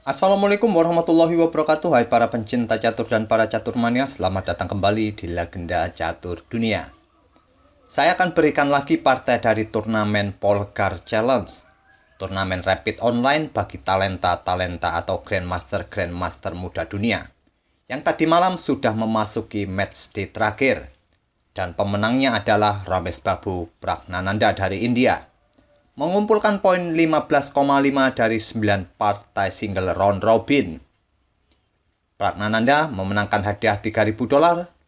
Assalamualaikum warahmatullahi wabarakatuh. Hai para pencinta catur dan para catur mania, selamat datang kembali di Legenda Catur Dunia. Saya akan berikan lagi partai dari turnamen Polgar Challenge, turnamen rapid online bagi talenta-talenta atau grandmaster muda dunia, yang tadi malam sudah memasuki match day terakhir, dan pemenangnya adalah Ramesh Babu Pragnananda dari India, mengumpulkan poin 15,5 dari 9 partai single round robin. Pragnananda memenangkan hadiah $3.000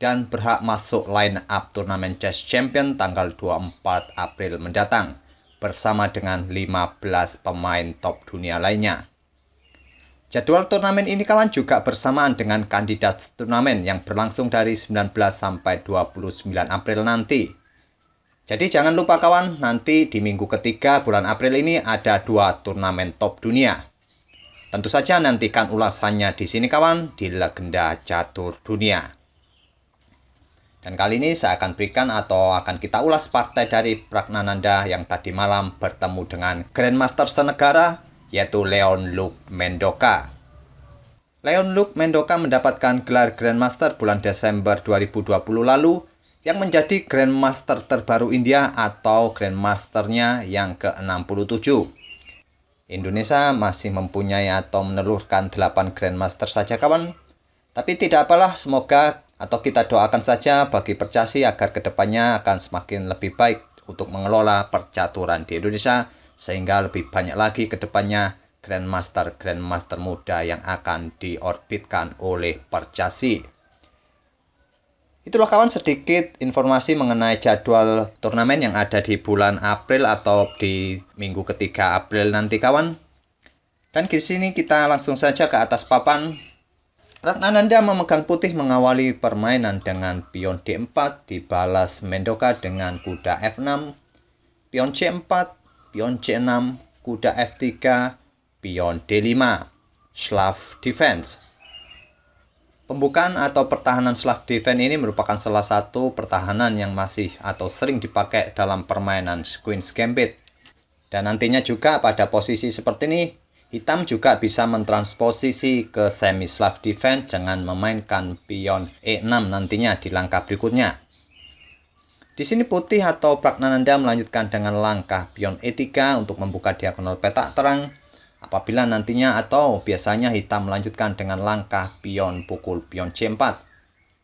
dan berhak masuk line up turnamen Chess Champion tanggal 24 April mendatang bersama dengan 15 pemain top dunia lainnya. Jadwal turnamen ini kawan juga bersamaan dengan kandidat turnamen yang berlangsung dari 19 sampai 29 April nanti. Jadi jangan lupa kawan, nanti di minggu ketiga bulan April ini ada 2 turnamen top dunia. Tentu saja nantikan ulasannya di sini kawan, di Legenda Catur Dunia. Dan kali ini saya akan berikan atau akan kita ulas partai dari Pragnananda yang tadi malam bertemu dengan Grandmaster senegara, yaitu Leon-Luc Mendoka. Leon-Luc Mendoka mendapatkan gelar Grandmaster bulan Desember 2020 lalu, yang menjadi Grandmaster terbaru India atau Grandmasternya yang ke-67. Indonesia masih mempunyai atau menelurkan 8 Grandmaster saja kawan. Tapi tidak apalah, semoga atau kita doakan saja bagi Percasi agar kedepannya akan semakin lebih baik untuk mengelola percaturan di Indonesia, sehingga lebih banyak lagi kedepannya Grandmaster muda yang akan diorbitkan oleh Percasi. Itulah kawan sedikit informasi mengenai jadwal turnamen yang ada di bulan April atau di minggu ketiga April nanti kawan. Dan di sini kita langsung saja ke atas papan. Pragnananda memegang putih mengawali permainan dengan pion D4, dibalas Mendoka dengan kuda F6, pion C4, pion C6, kuda F3, pion D5, Slav defense. Pembukaan atau pertahanan Slav defense ini merupakan salah satu pertahanan yang masih atau sering dipakai dalam permainan Queen's Gambit. Dan nantinya juga pada posisi seperti ini, hitam juga bisa mentransposisi ke semi Slav defense dengan memainkan pion E6 nantinya di langkah berikutnya. Di sini putih atau Pragnananda melanjutkan dengan langkah pion E3 untuk membuka diagonal petak terang. Apabila nantinya atau biasanya hitam melanjutkan dengan langkah pion pukul pion C4.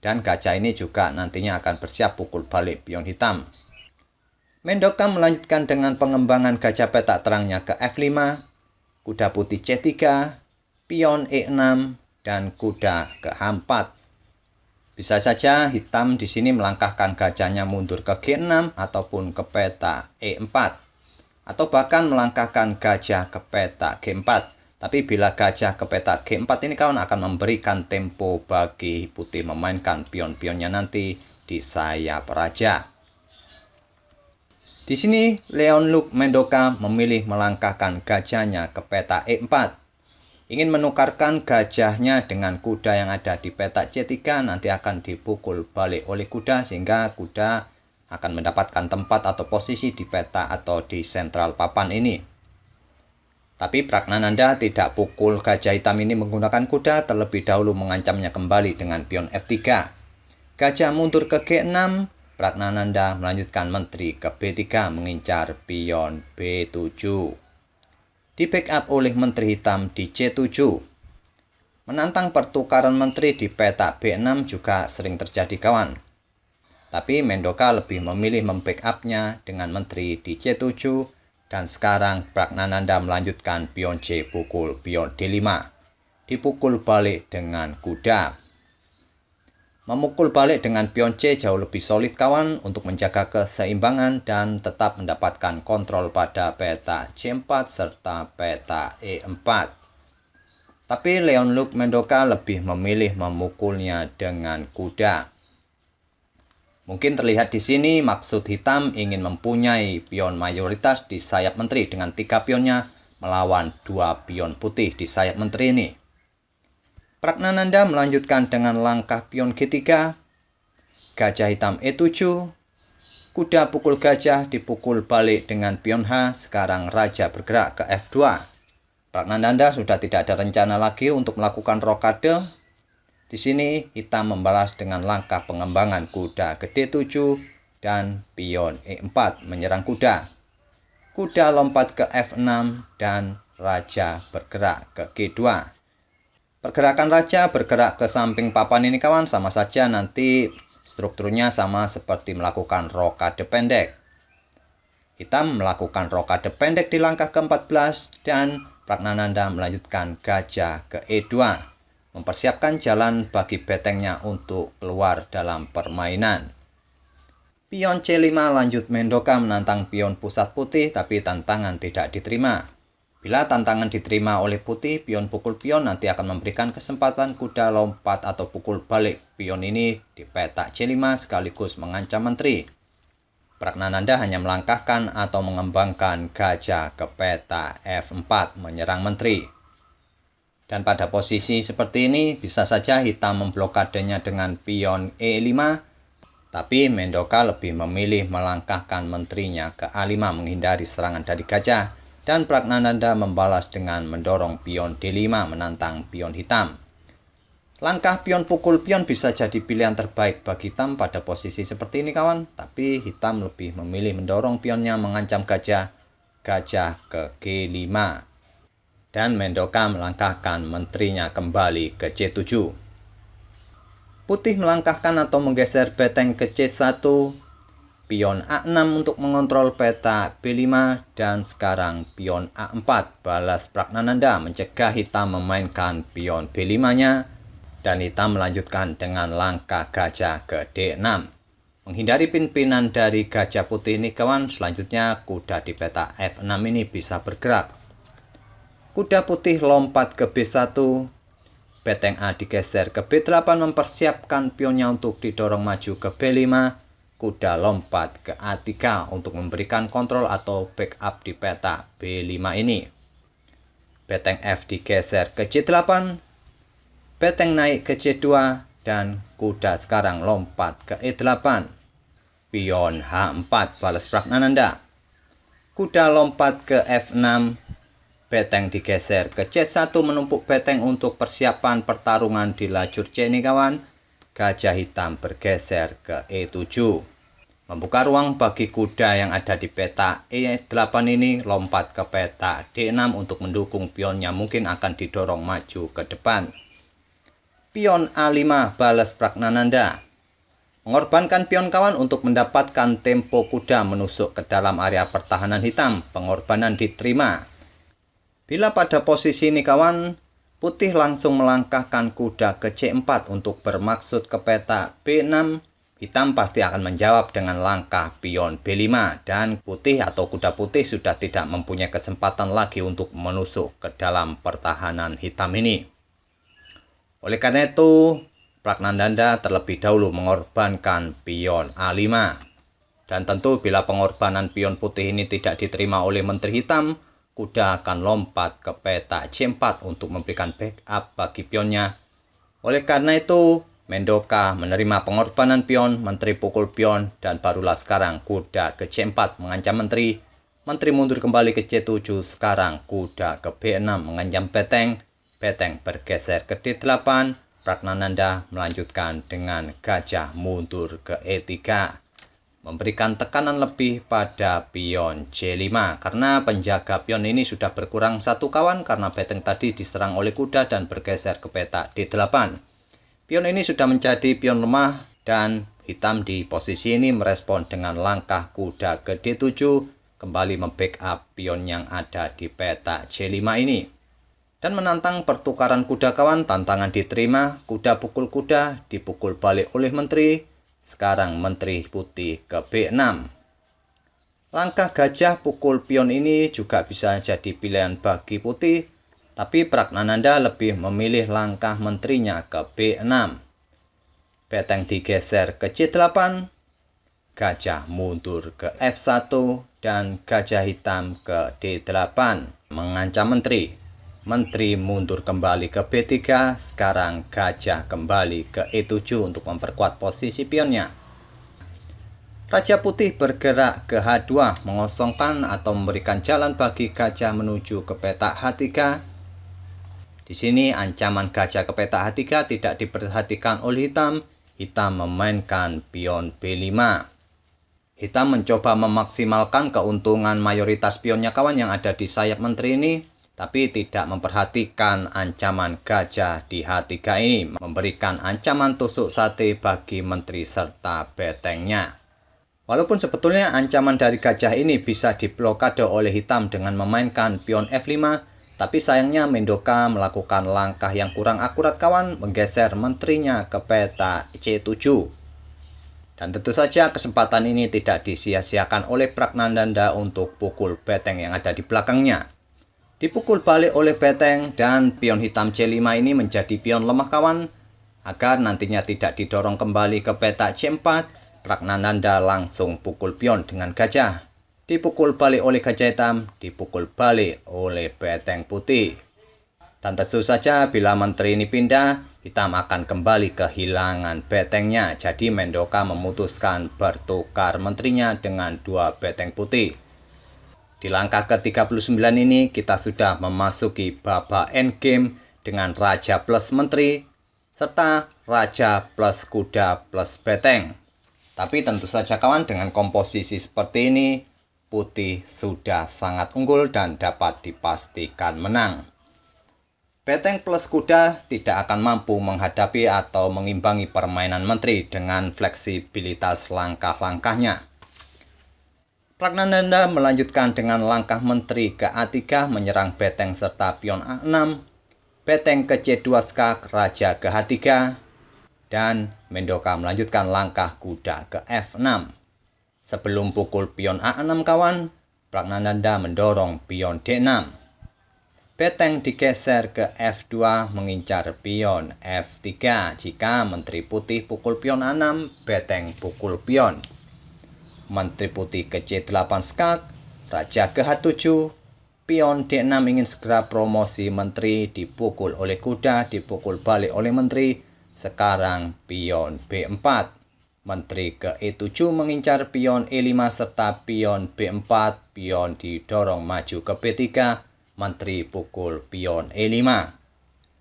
Dan gajah ini juga nantinya akan bersiap pukul balik pion hitam. Mendoka melanjutkan dengan pengembangan gajah petak terangnya ke F5, kuda putih C3, pion E6, dan kuda ke H4. Bisa saja hitam di sini melangkahkan gajahnya mundur ke G6 ataupun ke peta E4. Atau bahkan melangkahkan gajah ke petak G4. Tapi bila gajah ke petak G4 ini kawan akan memberikan tempo bagi putih memainkan pion-pionnya nanti di sayap raja. Di sini Leon-Luc Mendoka memilih melangkahkan gajahnya ke petak E4. Ingin menukarkan gajahnya dengan kuda yang ada di petak C3, nanti akan dipukul balik oleh kuda sehingga kuda akan mendapatkan tempat atau posisi di peta atau di sentral papan ini. Tapi Pragnananda tidak pukul gajah hitam ini menggunakan kuda, terlebih dahulu mengancamnya kembali dengan pion F3. Gajah mundur ke G6, Pragnananda melanjutkan menteri ke B3 mengincar pion B7. Di backup oleh menteri hitam di C7. Menantang pertukaran menteri di peta B6 juga sering terjadi kawan. Tapi Mendoka lebih memilih membackupnya dengan menteri di C7 dan sekarang Pragnananda melanjutkan pion C pukul pion D5. Dipukul balik dengan kuda. Memukul balik dengan pion C jauh lebih solid kawan untuk menjaga keseimbangan dan tetap mendapatkan kontrol pada peta C4 serta peta E4. Tapi Leon-Luc Mendoka lebih memilih memukulnya dengan kuda. Mungkin terlihat di sini maksud hitam ingin mempunyai pion mayoritas di sayap menteri dengan 3 pionnya melawan 2 pion putih di sayap menteri ini. Pragnananda melanjutkan dengan langkah pion G3, gajah hitam E7, kuda pukul gajah dipukul balik dengan pion H, sekarang raja bergerak ke F2. Pragnananda sudah tidak ada rencana lagi untuk melakukan rokade. Di sini hitam membalas dengan langkah pengembangan kuda ke D7 dan pion E4 menyerang kuda. Kuda lompat ke F6 dan raja bergerak ke G2. Pergerakan raja bergerak ke samping papan ini kawan, sama saja nanti strukturnya sama seperti melakukan rokade pendek. Hitam melakukan rokade pendek di langkah ke-14 dan Pragnananda melanjutkan gajah ke E2, mempersiapkan jalan bagi betengnya untuk keluar dalam permainan. Pion C5 lanjut Mendoka menantang pion pusat putih, tapi tantangan tidak diterima. Bila tantangan diterima oleh putih, pion pukul pion nanti akan memberikan kesempatan kuda lompat atau pukul balik pion ini di petak C5 sekaligus mengancam menteri. Pragnananda hanya melangkahkan atau mengembangkan gajah ke peta F4 menyerang menteri. Dan pada posisi seperti ini bisa saja hitam memblokadenya dengan pion E5, tapi Mendoka lebih memilih melangkahkan menterinya ke A5 menghindari serangan dari gajah, dan Pragnananda membalas dengan mendorong pion D5 menantang pion hitam. Langkah pion pukul pion bisa jadi pilihan terbaik bagi hitam pada posisi seperti ini kawan, tapi hitam lebih memilih mendorong pionnya mengancam gajah ke G5. Dan Mendoka melangkahkan menterinya kembali ke C7. Putih melangkahkan atau menggeser beteng ke C1, pion A6 untuk mengontrol peta B5, dan sekarang pion A4 balas Pragnananda mencegah hitam memainkan pion B5-nya. Dan hitam melanjutkan dengan langkah gajah ke D6. Menghindari pimpinan dari gajah putih ini kawan, selanjutnya kuda di peta F6 ini bisa bergerak. Kuda putih lompat ke B1, beteng A digeser ke B8 mempersiapkan pionnya untuk didorong maju ke B5, kuda lompat ke A3 untuk memberikan kontrol atau backup di peta B5 ini. Beteng F digeser ke C8, beteng naik ke C2, dan kuda sekarang lompat ke E8. Pion H4 balas Pragnananda. Kuda lompat ke F6, beteng digeser ke C1 menumpuk beteng untuk persiapan pertarungan di lajur C ini kawan. Gajah hitam bergeser ke E7. Membuka ruang bagi kuda yang ada di peta E8 ini lompat ke peta D6 untuk mendukung pionnya mungkin akan didorong maju ke depan. Pion A5 balas Pragnananda. Mengorbankan pion kawan untuk mendapatkan tempo kuda menusuk ke dalam area pertahanan hitam. Pengorbanan diterima. Bila pada posisi ini kawan, putih langsung melangkahkan kuda ke C4 untuk bermaksud ke peta B6. Hitam pasti akan menjawab dengan langkah pion B5 dan putih atau kuda putih sudah tidak mempunyai kesempatan lagi untuk menusuk ke dalam pertahanan hitam ini. Oleh karena itu, Pragnananda terlebih dahulu mengorbankan pion A5. Dan tentu bila pengorbanan pion putih ini tidak diterima oleh menteri hitam, kuda akan lompat ke peta C4 untuk memberikan backup bagi pionnya. Oleh karena itu, Mendoka menerima pengorbanan pion, menteri pukul pion, dan barulah sekarang kuda ke C4 mengancam menteri. Menteri mundur kembali ke C7, sekarang kuda ke B6 mengancam beteng. Beteng bergeser ke D8, Pragnananda melanjutkan dengan gajah mundur ke E3, memberikan tekanan lebih pada pion C5 karena penjaga pion ini sudah berkurang satu kawan karena beteng tadi diserang oleh kuda dan bergeser ke peta D8. Pion ini sudah menjadi pion lemah dan hitam di posisi ini merespon dengan langkah kuda ke D7, kembali membackup pion yang ada di peta C5 ini. Dan menantang pertukaran kuda kawan, tantangan diterima, kuda pukul kuda, dipukul balik oleh menteri, sekarang menteri putih ke B6. Langkah gajah pukul pion ini juga bisa jadi pilihan bagi putih, tapi Pragnananda lebih memilih langkah menterinya ke B6. Beteng digeser ke C8, gajah mundur ke F1, dan gajah hitam ke D8, mengancam menteri. Menteri mundur kembali ke B3, sekarang gajah kembali ke E7 untuk memperkuat posisi pionnya. Raja Putih bergerak ke H2, mengosongkan atau memberikan jalan bagi gajah menuju ke petak H3. Di sini ancaman gajah ke petak H3 tidak diperhatikan oleh hitam. Hitam memainkan pion B5. Hitam mencoba memaksimalkan keuntungan mayoritas pionnya kawan yang ada di sayap menteri ini, tapi tidak memperhatikan ancaman gajah di H3 ini, memberikan ancaman tusuk sate bagi menteri serta betengnya. Walaupun sebetulnya ancaman dari gajah ini bisa diblokade oleh hitam dengan memainkan pion F5, tapi sayangnya Mendoka melakukan langkah yang kurang akurat kawan, menggeser menterinya ke peta C7. Dan tentu saja kesempatan ini tidak disia-siakan oleh Pragnananda untuk pukul beteng yang ada di belakangnya. Dipukul balik oleh beteng dan pion hitam C5 ini menjadi pion lemah kawan. Agar nantinya tidak didorong kembali ke peta C4, Pragnananda langsung pukul pion dengan gajah. Dipukul balik oleh gajah hitam, dipukul balik oleh beteng putih. Dan tentu saja bila menteri ini pindah, hitam akan kembali kehilangan betengnya. Jadi Mendoka memutuskan bertukar menterinya dengan 2 beteng putih. Di langkah ke-39 ini kita sudah memasuki babak endgame dengan raja plus menteri serta raja plus kuda plus beteng. Tapi tentu saja kawan, dengan komposisi seperti ini putih sudah sangat unggul dan dapat dipastikan menang. Beteng plus kuda tidak akan mampu menghadapi atau mengimbangi permainan menteri dengan fleksibilitas langkah-langkahnya. Pragnananda melanjutkan dengan langkah menteri ke A3 menyerang beteng serta pion A6, beteng ke C2 skak, raja ke H3, dan Mendoka melanjutkan langkah kuda ke F6. Sebelum pukul pion A6 kawan, Pragnananda mendorong pion D6. Beteng digeser ke F2 mengincar pion F3. Jika menteri putih pukul pion A6, beteng pukul pion. Menteri putih ke C8 skak, raja ke H7, pion D6 ingin segera promosi menteri, dipukul oleh kuda, dipukul balik oleh menteri. Sekarang pion B4. Menteri ke E7 mengincar pion E5 serta pion B4, pion didorong maju ke B3, menteri pukul pion E5.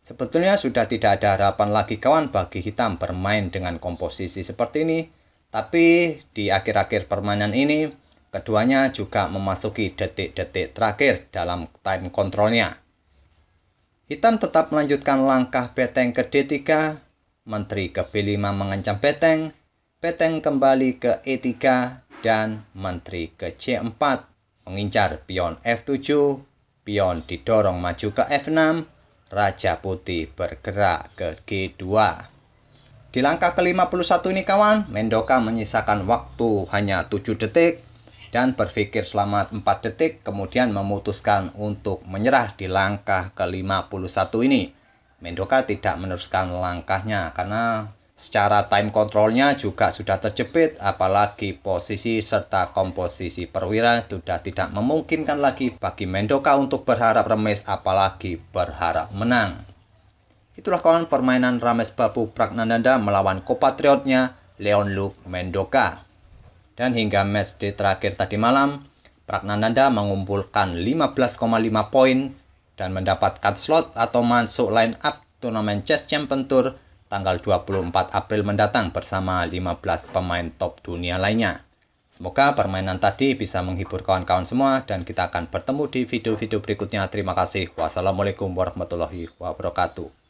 Sebetulnya sudah tidak ada harapan lagi kawan bagi hitam bermain dengan komposisi seperti ini, tapi di akhir-akhir permainan ini, keduanya juga memasuki detik-detik terakhir dalam time controlnya. Hitam tetap melanjutkan langkah beteng ke D3, menteri ke B5 mengancam beteng, beteng kembali ke E3 dan menteri ke C4 mengincar pion F7, pion didorong maju ke F6, raja putih bergerak ke G2. Di langkah ke-51 ini kawan, Mendoka menyisakan waktu hanya 7 detik dan berpikir selama 4 detik kemudian memutuskan untuk menyerah di langkah ke-51 ini. Mendoka tidak meneruskan langkahnya karena secara time controlnya juga sudah terjepit, apalagi posisi serta komposisi perwira sudah tidak memungkinkan lagi bagi Mendoka untuk berharap remis, apalagi berharap menang. Itulah kawan permainan Ramesh Babu Pragnananda melawan kompatriotnya Leonluc Mendoka. Dan hingga match day terakhir tadi malam, Pragnananda mengumpulkan 15,5 poin dan mendapatkan slot atau masuk line up turnamen Chess Champion Tour tanggal 24 April mendatang bersama 15 pemain top dunia lainnya. Semoga permainan tadi bisa menghibur kawan-kawan semua dan kita akan bertemu di video-video berikutnya. Terima kasih. Wassalamualaikum warahmatullahi wabarakatuh.